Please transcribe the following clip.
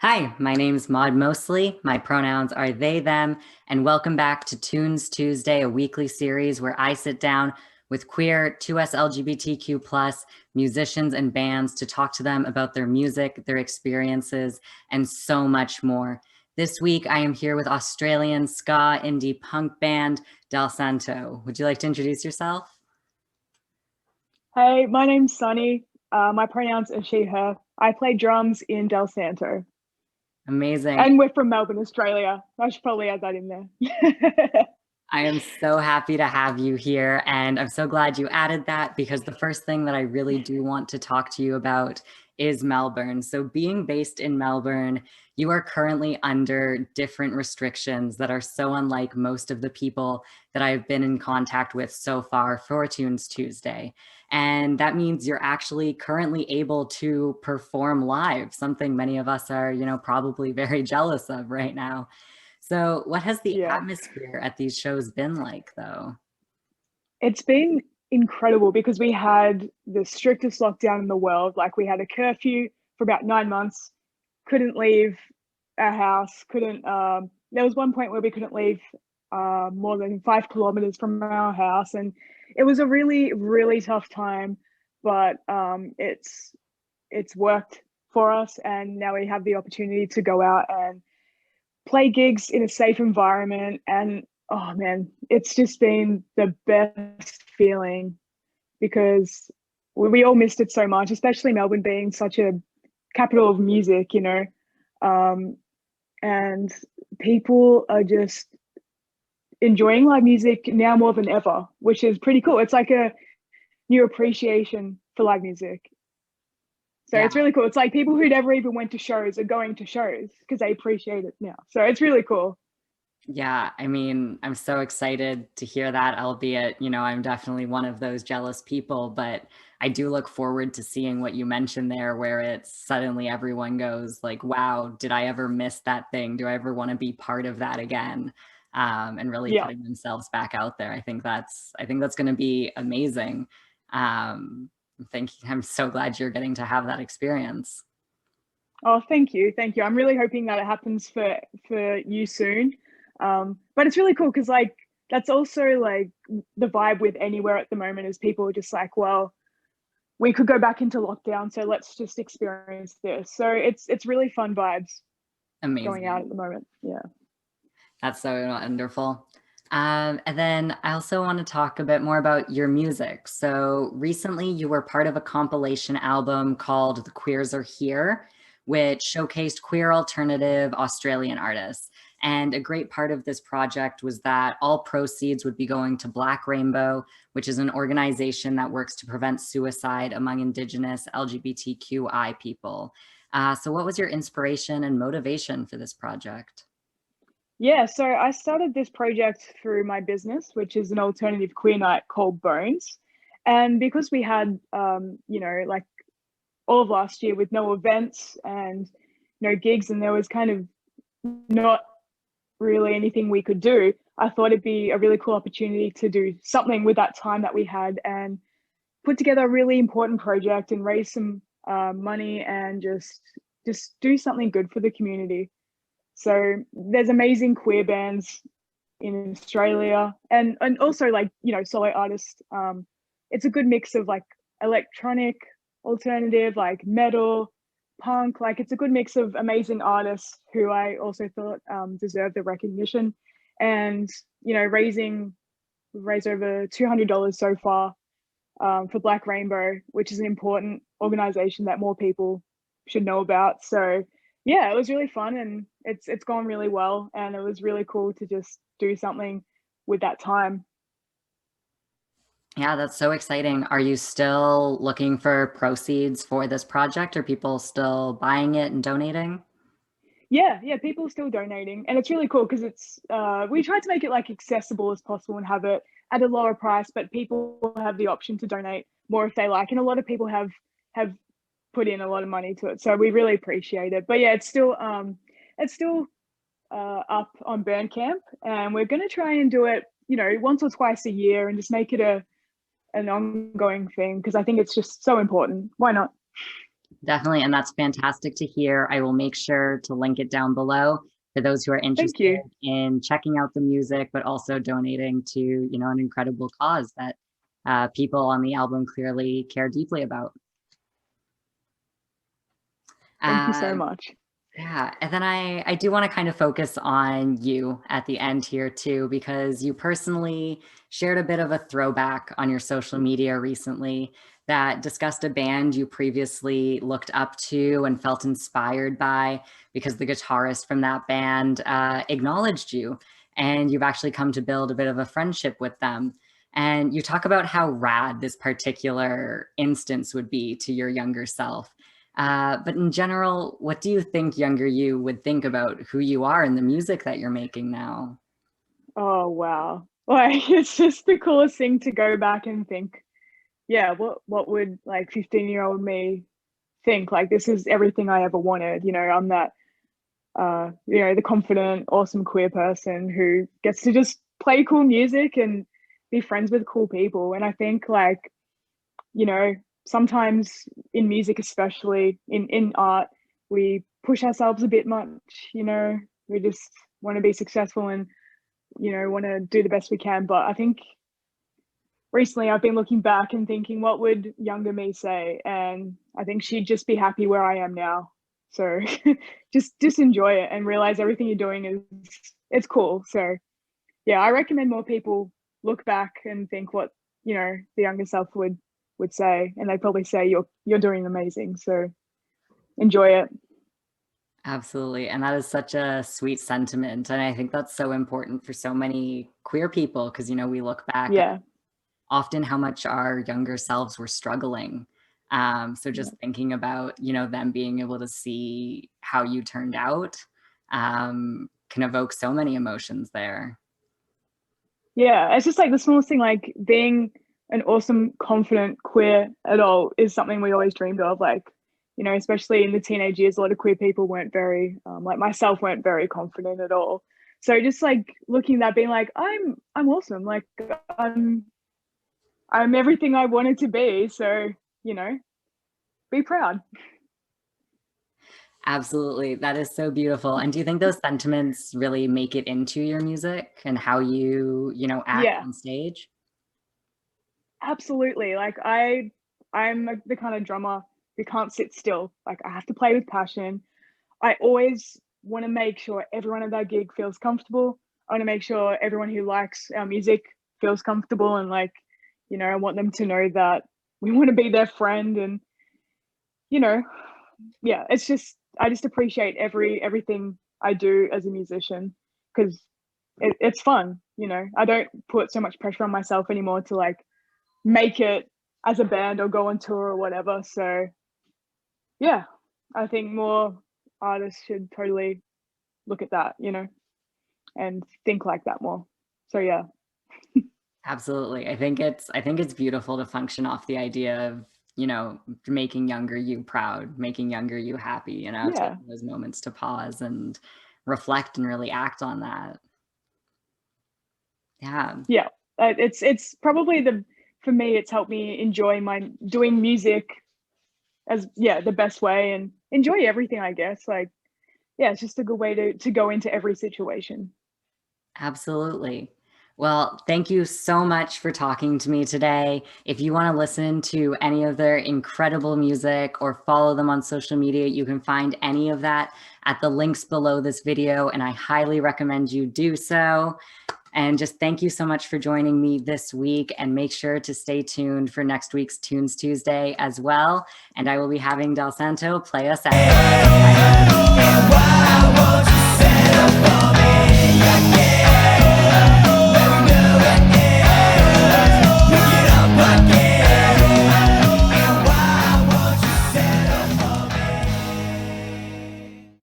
Hi, my name's Maud Mosley. My pronouns are they, them, and welcome back to Tunes Tuesday, a weekly series where I sit down with queer 2S LGBTQ plus musicians and bands to talk to them about their music, their experiences, and so much more. This week, I am here with Australian ska indie punk band Dal Santo. Would you like to introduce yourself? Hey, my name's Sunny. My pronouns are she, her. I play drums in Dal Santo. Amazing. And we're from Melbourne, Australia. I should probably add that in there. I am so happy to have you here. And I'm so glad you added that because the first thing that I really do want to talk to you about is Melbourne. So, being based in Melbourne, you are currently under different restrictions that are so unlike most of the people that I've been in contact with so far for Tunes Tuesday. And that means you're actually currently able to perform live, something many of us are, probably very jealous of right now. So, what has the Yeah, atmosphere at these shows been like, though? it's been incredible because we had the strictest lockdown in the world. Like, we had a curfew for about 9 months, couldn't leave our house, couldn't, there was one point where we couldn't leave more than 5 kilometers from our house. And it was a really, really tough time, but it's worked for us, and now we have the opportunity to go out and play gigs in a safe environment. And oh man, it's just been the best feeling because we all missed it so much, especially Melbourne being such a capital of music. um, and people are just enjoying live music now more than ever, which is pretty cool. It's like a new appreciation for live music. So Yeah, it's really cool. It's like people who never even went to shows are going to shows because they appreciate it now. So it's really cool. yeah. I mean, I'm so excited to hear that, albeit, I'm definitely one of those jealous people, but I do look forward to seeing what you mentioned there, where it's suddenly everyone goes like, wow, did I ever miss that thing? Do I ever want to be part of that again? And really Yeah. putting themselves back out there. I think that's going to be amazing. I'm so glad you're getting to have that experience. Oh, thank you. Thank you. I'm really hoping that it happens for you soon. But it's really cool because like that's also like the vibe with anywhere at the moment is people are just like, well, we could go back into lockdown, so let's just experience this. So it's really fun vibes going out Amazing. at the moment. Yeah. That's so wonderful. And then I also want to talk a bit more about your music. So recently you were part of a compilation album called The Queers Are Here, which showcased queer alternative Australian artists. And a great part of this project was that all proceeds would be going to Black Rainbow, which is an organization that works to prevent suicide among Indigenous LGBTQI people. So, what was your inspiration and motivation for this project? Yeah, so I started this project through my business, which is an alternative queer night called Bones. And because we had like all of last year with no events and no gigs, and there was kind of not really anything we could do, I thought it'd be a really cool opportunity to do something with that time that we had and put together a really important project and raise some money and just do something good for the community. So there's amazing queer bands in Australia, and also like solo artists. It's a good mix of like electronic, alternative, like metal, punk. Like it's a good mix of amazing artists who I also thought deserve the recognition. And we've raised over $200 so far for Black Rainbow, which is an important organization that more people should know about. So yeah, it was really fun and it's gone really well, and it was really cool to just do something with that time. Yeah, that's so exciting. Are you still looking for proceeds for this project? Are people still buying it and donating? Yeah, people are still donating, and it's really cool because it's we tried to make it like accessible as possible and have it at a lower price, but people have the option to donate more if they like, and a lot of people have put in a lot of money to it, so we really appreciate it. But yeah, it's still up on Bandcamp, and we're going to try and do it, once or twice a year, and just make it a an ongoing thing because I think it's just so important. Why not? Definitely. And that's fantastic to hear. I will make sure to link it down below for those who are Thank interested you. in checking out the music, but also donating to, an incredible cause that people on the album clearly care deeply about. Thank you so Um, much. Yeah, and then I do want to kind of focus on you at the end here too, because you personally shared a bit of a throwback on your social media recently that discussed a band you previously looked up to and felt inspired by because the guitarist from that band acknowledged you, and you've actually come to build a bit of a friendship with them. And you talk about how rad this particular instance would be to your younger self. But in general, what do you think younger you would think about who you are and the music that you're making now? Oh, wow. Like, it's just the coolest thing to go back and think, yeah, what would like 15-year-old me think? Like, this is everything I ever wanted. I'm that the confident, awesome queer person who gets to just play cool music and be friends with cool people. And I think like, you know, sometimes in music, especially in art, we push ourselves a bit much, we just want to be successful and, want to do the best we can. But I think recently I've been looking back and thinking, what would younger me say? And I think she'd just be happy where I am now. So just enjoy it and realize everything you're doing it's cool. So yeah, I recommend more people look back and think what, the younger self would say. And they'd probably say you're doing amazing. So enjoy it. Absolutely. And that is such a sweet sentiment. And I think that's so important for so many queer people because, we look back at Yeah. often how much our younger selves were struggling. So just thinking about, them being able to see how you turned out can evoke so many emotions there. Yeah, it's just like the smallest thing, like being an awesome, confident queer adult is something we always dreamed of. Like, especially in the teenage years, a lot of queer people weren't very, like myself, weren't very confident at all. So just like looking at that, being like, I'm awesome. Like I'm everything I wanted to be. So, be proud. Absolutely. That is so beautiful. And do you think those sentiments really make it into your music and how you, act Yeah, on stage? absolutely. Like I'm the kind of drummer who can't sit still. Like I have to play with passion. I always want to make sure everyone at that gig feels comfortable. I want to make sure everyone who likes our music feels comfortable and like, I want them to know that we want to be their friend and, you know, yeah, I just appreciate everything I do as a musician because it's fun, I don't put so much pressure on myself anymore to like make it as a band or go on tour or whatever. So yeah, I think more artists should totally look at that, and think like that more. So yeah. Absolutely. I think it's beautiful to function off the idea of, making younger you proud, making younger you happy, Yeah. taking those moments to pause and reflect and really act on that. Yeah. Yeah. It's probably for me it's helped me enjoy my doing music as the best way and enjoy everything, I guess. Like yeah, it's just a good way to go into every situation. Absolutely. Well, thank you so much for talking to me today. If you want to listen to any of their incredible music or follow them on social media, you can find any of that at the links below this video, and I highly recommend you do so. And just thank you so much for joining me this week, and make sure to stay tuned for next week's Tunes Tuesday as well. And I will be having Dal Santo play us out.